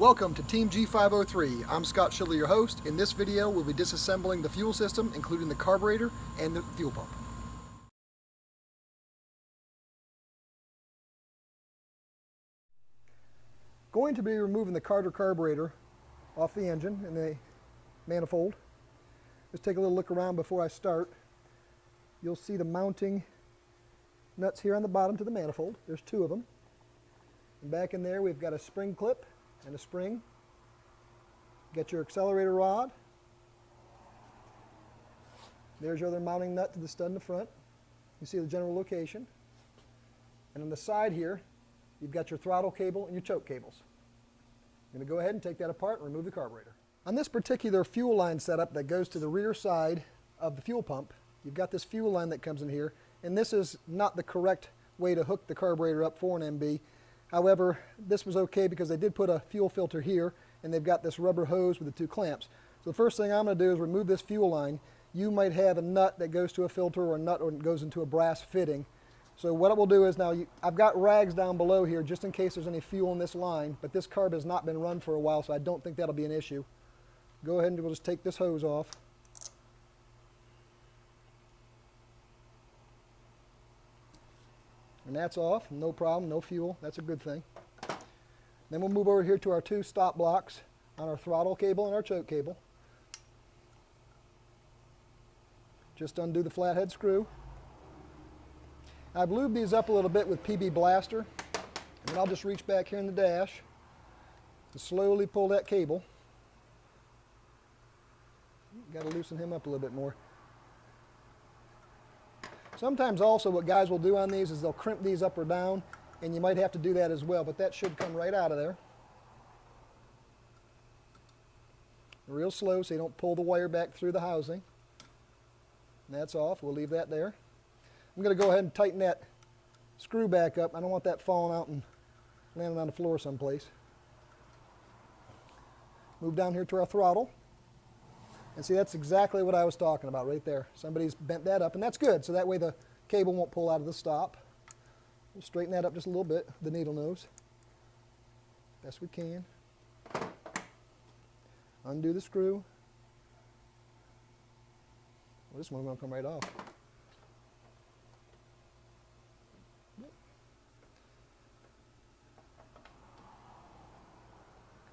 Welcome to Team G503. I'm Scott Schiller, your host. In this video, we'll be disassembling the fuel system, including the carburetor and the fuel pump. Going to be removing the carburetor off the engine and the manifold. Just take a little look around before I start. You'll see the mounting nuts here on the bottom to the manifold. There's two of them. And back in there, we've got a spring clip and a spring. Get your accelerator rod. There's your other mounting nut to the stud in the front. You see the general location. And on the side here, you've got your throttle cable and your choke cables. I'm going to go ahead and take that apart and remove the carburetor. On this particular fuel line setup that goes to the rear side of the fuel pump, you've got this fuel line that comes in here, and this is not the correct way to hook the carburetor up for an MB. However, this was okay because they did put a fuel filter here, and they've got this rubber hose with the two clamps. So the first thing I'm going to do is remove this fuel line. You might have a nut that goes to a filter or a nut or goes into a brass fitting. So what it will do is now, I've got rags down below here just in case there's any fuel in this line, but this carb has not been run for a while, so I don't think that'll be an issue. Go ahead and we'll just take this hose off. And that's off, no problem, no fuel, that's a good thing. Then we'll move over here to our two stop blocks on our throttle cable and our choke cable. Just undo the flathead screw. I've lubed these up a little bit with PB Blaster, and then I'll just reach back here in the dash and slowly pull that cable. Got to loosen him up a little bit more. Sometimes also what guys will do on these is they'll crimp these up or down, and you might have to do that as well, but that should come right out of there. Real slow so you don't pull the wire back through the housing. And that's off. We'll leave that there. I'm going to go ahead and tighten that screw back up. I don't want that falling out and landing on the floor someplace. Move down here to our throttle. And see, that's exactly what I was talking about right there. Somebody's bent that up, and that's good, so that way the cable won't pull out of the stop. We'll straighten that up just a little bit, the needle nose, best we can. Undo the screw. Well, this one's going to come right off.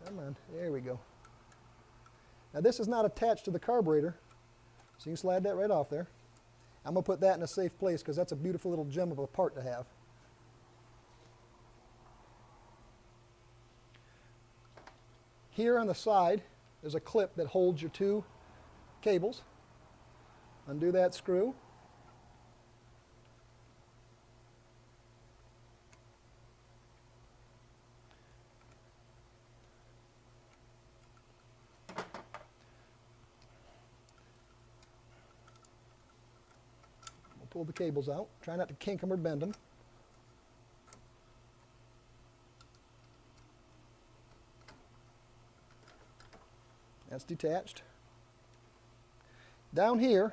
Come on, there we go. Now this is not attached to the carburetor, so you can slide that right off there. I'm going to put that in a safe place because that's a beautiful little gem of a part to have. Here on the side, there's a clip that holds your two cables. Undo that screw. Pull the cables out. Try not to kink them or bend them. That's detached. Down here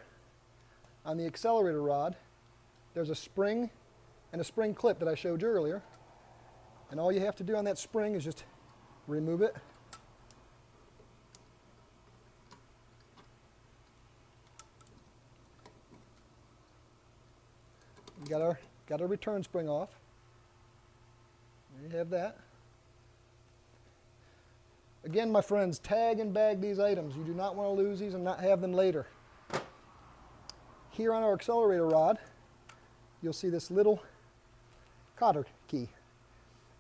on the accelerator rod, there's a spring and a spring clip that I showed you earlier. And all you have to do on that spring is just remove it. Got our return spring off. There you have that. Again, my friends, tag and bag these items. You do not want to lose these and not have them later. Here on our accelerator rod, you'll see this little cotter key.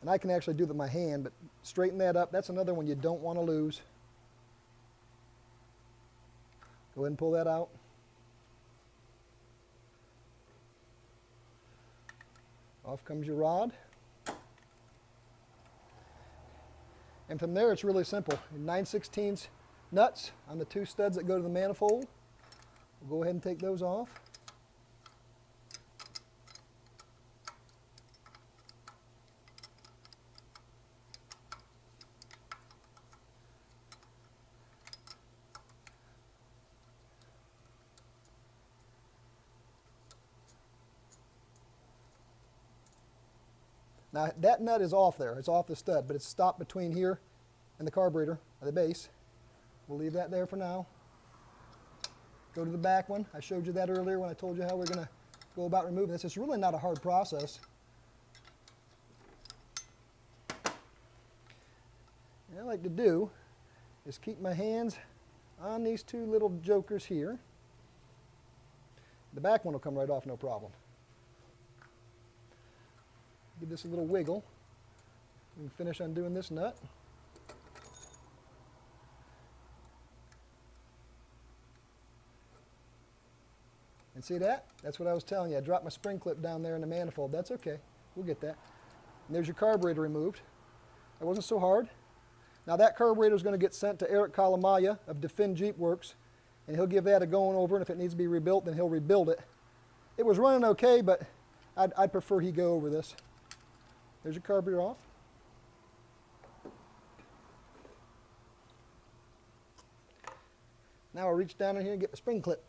And I can actually do that with my hand, but straighten that up. That's another one you don't want to lose. Go ahead and pull that out. Off comes your rod. And from there it's really simple. 9/16 nuts on the two studs that go to the manifold. We'll go ahead and take those off. Now that nut is off there, it's off the stud, but it's stopped between here and the carburetor, or the base. We'll leave that there for now. Go to the back one. I showed you that earlier when I told you how we're going to go about removing this. It's really not a hard process. What I like to do is keep my hands on these two little jokers here. The back one will come right off, no problem. Give this a little wiggle. We can finish undoing this nut. And see that? That's what I was telling you. I dropped my spring clip down there in the manifold. That's okay. We'll get that. And there's your carburetor removed. That wasn't so hard. Now that carburetor is going to get sent to Eric Kalamaya of Defend Jeep Works, and he'll give that a going over, and if it needs to be rebuilt, then he'll rebuild it. It was running okay, but I'd prefer he go over this. There's your carburetor off. Now I'll reach down in here and get the spring clip,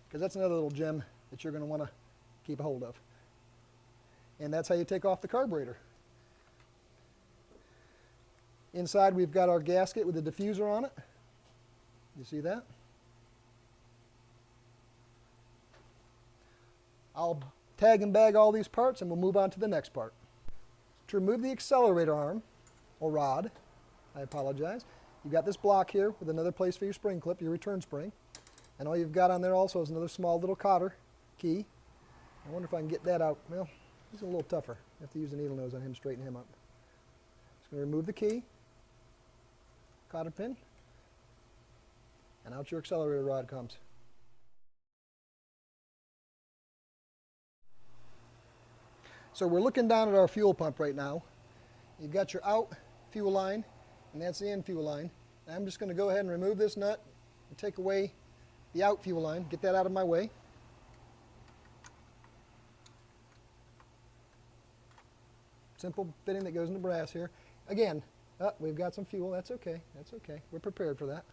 because that's another little gem that you're going to want to keep a hold of. And that's how you take off the carburetor. Inside we've got our gasket with the diffuser on it. You see that? I'll tag and bag all these parts and we'll move on to the next part. To remove the accelerator arm, or rod, I apologize, you've got this block here with another place for your spring clip, your return spring. And all you've got on there also is another small little cotter key. I wonder if I can get that out. Well, he's a little tougher. I have to use the needle nose on him, straighten him up. Just going to remove the key, cotter pin, and out your accelerator rod comes. So we're looking down at our fuel pump right now. You've got your out fuel line, and that's the in fuel line. And I'm just going to go ahead and remove this nut and take away the out fuel line, get that out of my way. Simple fitting that goes in the brass here. Again, we've got some fuel. That's okay. That's okay. We're prepared for that.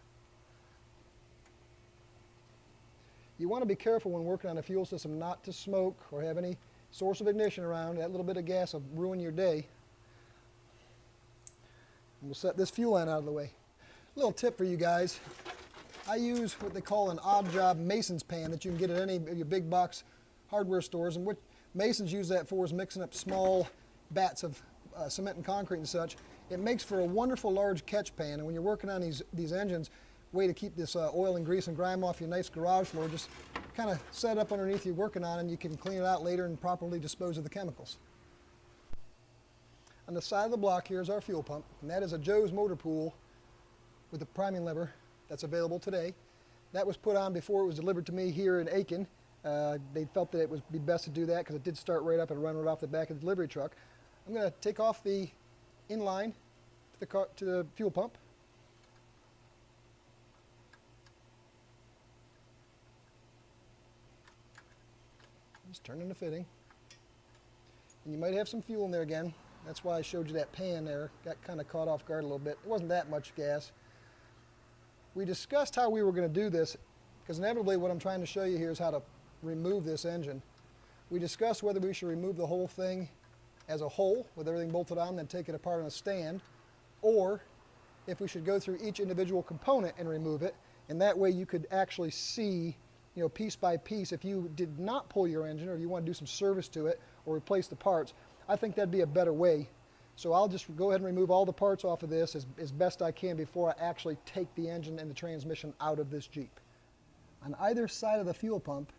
You want to be careful when working on a fuel system not to smoke or have any source of ignition around. That little bit of gas will ruin your day. And we'll set this fuel line out of the way. A little tip for you guys. I use what they call an odd job mason's pan that you can get at any of your big box hardware stores. And what masons use that for is mixing up small bats of cement and concrete and such. It makes for a wonderful large catch pan. And when you're working on these engines, way to keep this oil and grease and grime off your nice garage floor, just kind of set up underneath you working on it, and you can clean it out later and properly dispose of the chemicals. On the side of the block here is our fuel pump, and that is a Joe's motor pool with a priming lever that's available today. That was put on before it was delivered to me here in Aiken. They felt that it would be best to do that because it did start right up and run right off the back of the delivery truck. I'm going to take off the inline to the fuel pump. Just turning the fitting. And you might have some fuel in there again. That's why I showed you that pan there. Got kind of caught off guard a little bit. It wasn't that much gas. We discussed how we were going to do this, because inevitably what I'm trying to show you here is how to remove this engine. We discussed whether we should remove the whole thing as a whole with everything bolted on, then take it apart on a stand, or if we should go through each individual component and remove it, and that way you could actually see, you know, piece by piece, if you did not pull your engine or you want to do some service to it or replace the parts. I think that'd be a better way. So I'll just go ahead and remove all the parts off of this as best I can before I actually take the engine and the transmission out of this Jeep. On either side of the fuel pump,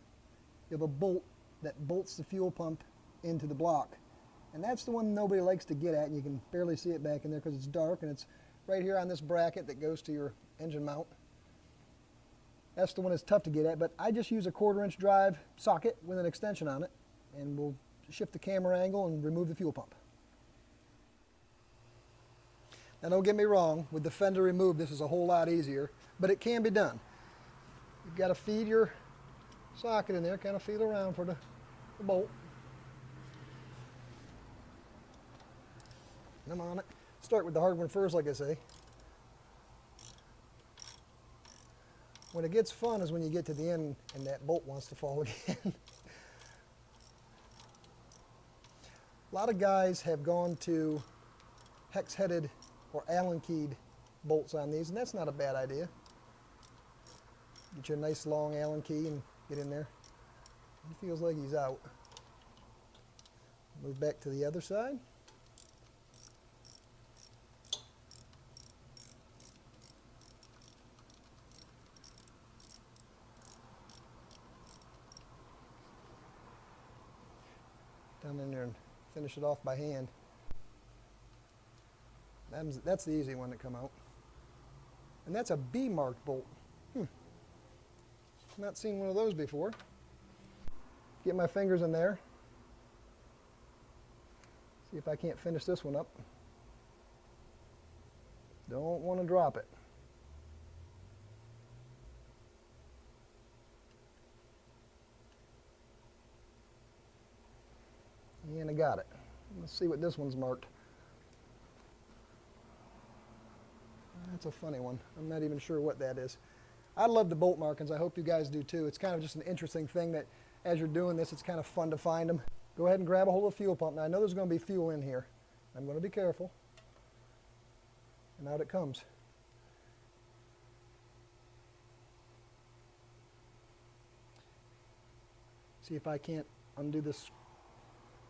you have a bolt that bolts the fuel pump into the block. And that's the one nobody likes to get at, and you can barely see it back in there because it's dark, and it's right here on this bracket that goes to your engine mount. That's the one that's tough to get at, but I just use a 1/4-inch drive socket with an extension on it, and we'll shift the camera angle and remove the fuel pump. Now don't get me wrong, with the fender removed this is a whole lot easier, but it can be done. You've got to feed your socket in there, kind of feel around for the bolt. I'm on it. Start with the hard one first, like I say. When it gets fun is when you get to the end and that bolt wants to fall again. A lot of guys have gone to hex-headed or Allen-keyed bolts on these, and that's not a bad idea. Get you a nice long Allen key and get in there. He feels like he's out. Move back to the other side. Down in there and finish it off by hand. That's the easy one to come out. And that's a B-marked bolt. Not seen one of those before. Get my fingers in there. See if I can't finish this one up. Don't want to drop it. And I got it. Let's see what this one's marked. That's a funny one. I'm not even sure what that is. I love the bolt markings. I hope you guys do too. It's kind of just an interesting thing that as you're doing this, it's kind of fun to find them. Go ahead and grab a hold of the fuel pump. Now I know there's going to be fuel in here. I'm going to be careful. And out it comes. See if I can't undo this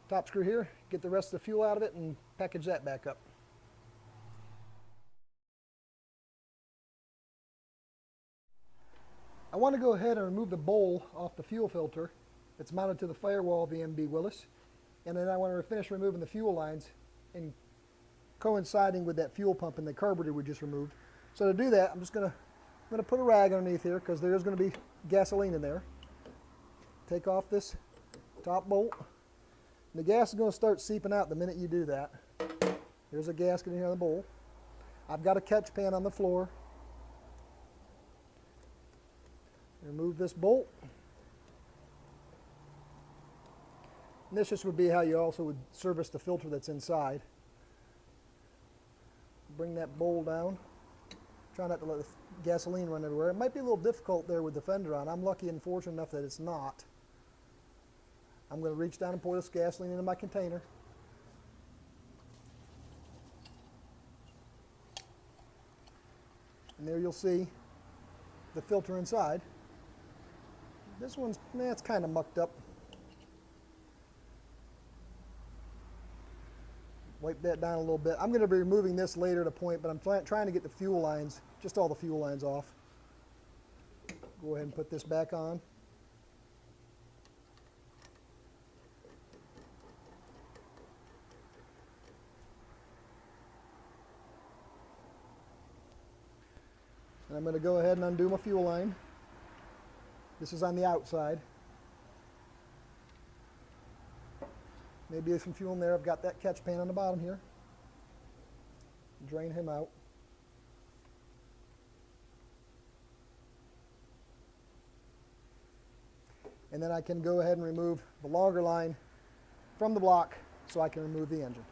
top screw here, get the rest of the fuel out of it, and package that back up. I want to go ahead and remove the bowl off the fuel filter that's mounted to the firewall of the MB Willys, and then I want to finish removing the fuel lines and coinciding with that fuel pump and the carburetor we just removed. So to do that, I'm going to put a rag underneath here because there is going to be gasoline in there. Take off this top bolt. The gas is going to start seeping out the minute you do that. There's a gasket in here on the bowl. I've got a catch pan on the floor. Remove this bolt. And this just would be how you also would service the filter that's inside. Bring that bowl down. Try not to let the gasoline run everywhere. It might be a little difficult there with the fender on. I'm lucky and fortunate enough that it's not. I'm going to reach down and pour this gasoline into my container. And there you'll see the filter inside. This one's, it's kind of mucked up. Wipe that down a little bit. I'm going to be removing this later at a point, but I'm trying to get the fuel lines, just all the fuel lines off. Go ahead and put this back on. And I'm going to go ahead and undo my fuel line. This is on the outside. Maybe there's some fuel in there. I've got that catch pan on the bottom here. Drain him out. And then I can go ahead and remove the longer line from the block so I can remove the engine.